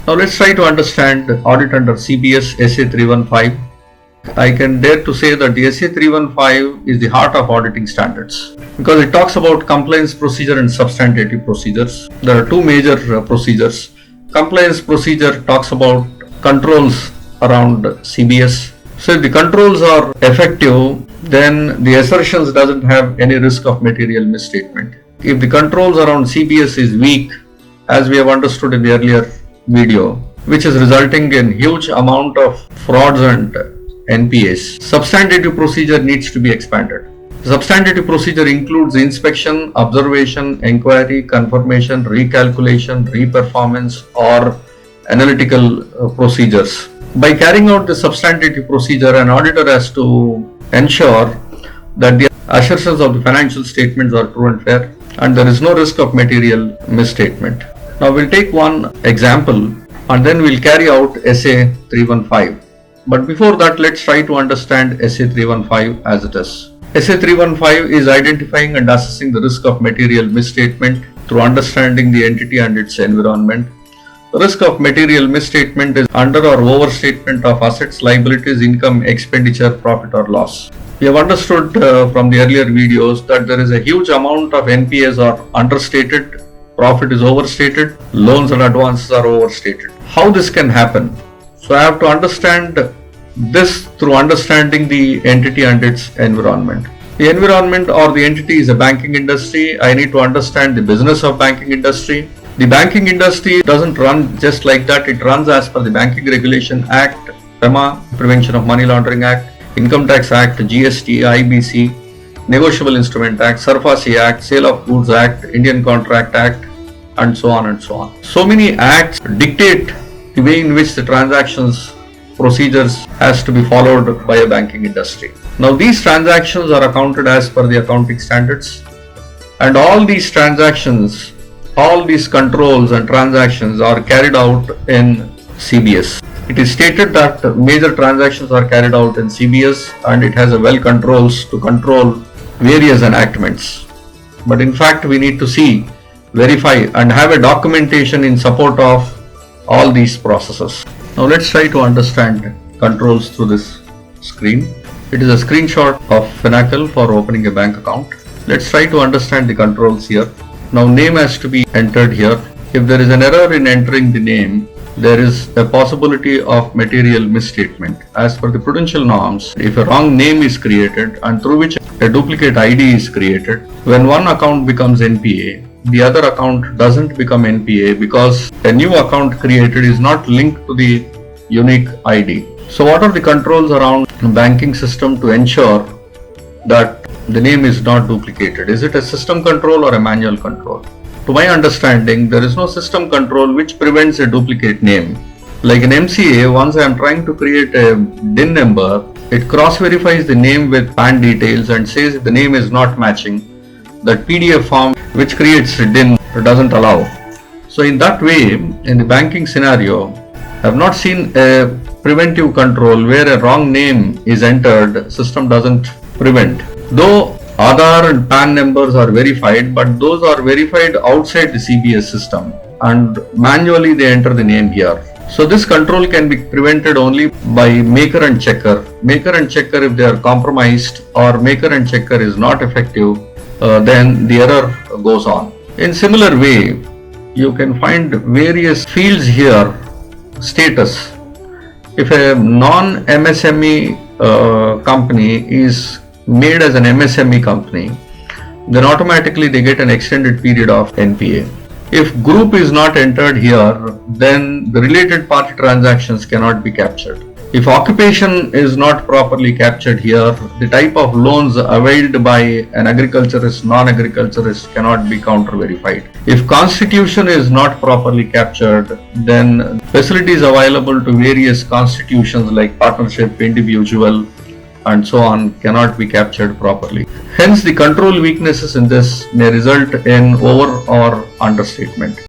Now let's try to understand audit under CBS SA 315. I can dare to say that the SA 315 is the heart of auditing standards because it talks about compliance procedure and substantive procedures. There are two major procedures. Compliance procedure talks about controls around CBS. So if the controls are effective, then the assertions doesn't have any risk of material misstatement. If the controls around CBS is weak, as we have understood in the earlier video, which is resulting in huge amount of frauds and NPAs, substantive procedure needs to be expanded. Substantive procedure includes inspection, observation, inquiry, confirmation, recalculation, reperformance, or analytical procedures. By carrying out the substantive procedure, an auditor has to ensure that the assertions of the financial statements are true and fair and there is no risk of material misstatement. Now we'll take one example and then we'll carry out SA 315. But before that, let's try to understand SA 315 as it is. SA 315 is identifying and assessing the risk of material misstatement through understanding the entity and its environment. The risk of material misstatement is under or overstatement of assets, liabilities, income, expenditure, profit or loss. We have understood from the earlier videos that there is a huge amount of NPAs are understated, profit is overstated, loans and advances are overstated. How this can happen? So I have to understand this through understanding the entity and its environment. The environment or the entity is a banking industry. I need to understand the business of banking industry. The banking industry doesn't run just like that. It runs as per the Banking Regulation Act, PEMA, Prevention of Money Laundering Act, Income Tax Act, GST, IBC, Negotiable Instrument Act, SARFAESI Act, Sale of Goods Act, Indian Contract Act, and so on and so on. So many acts dictate the way in which the transactions procedures has to be followed by a banking industry. Now these transactions are accounted as per the accounting standards, and all these transactions, all these controls and transactions are carried out in CBS. It is stated that major transactions are carried out in CBS and it has a well controls to control various enactments. But in fact we need to see, verify and have a documentation in support of all these processes. Now let's try to understand controls through this screen. It is a screenshot of Finacle for opening a bank account. Let's try to understand the controls here. Now name has to be entered here. If there is an error in entering the name, there is a possibility of material misstatement. As per the prudential norms, if a wrong name is created and through which a duplicate ID is created, when one account becomes NPA, the other account doesn't become NPA because a new account created is not linked to the unique ID. So what are the controls around banking system to ensure that the name is not duplicated? Is it a system control or a manual control? To my understanding, there is no system control which prevents a duplicate name. Like in MCA, once I am trying to create a DIN number, it cross-verifies the name with PAN details and says if the name is not matching, that PDF form which creates a DIN doesn't allow. So in that way, in the banking scenario, I have not seen a preventive control where a wrong name is entered, system doesn't prevent. Though Aadhaar and PAN numbers are verified, but those are verified outside the CBS system and manually they enter the name here. So this control can be prevented only by maker and checker. Maker and checker, if they are compromised or maker and checker is not effective, then the error goes on. In similar way, you can find various fields here. Status. If a non-MSME company is made as an MSME company, then automatically they get an extended period of NPA. If group is not entered here, then the related party transactions cannot be captured. If occupation is not properly captured here, the type of loans availed by an agriculturist, non-agriculturist cannot be counter-verified. If constitution is not properly captured, then facilities available to various constitutions like partnership, individual, and so on cannot be captured properly. Hence, the control weaknesses in this may result in over or understatement.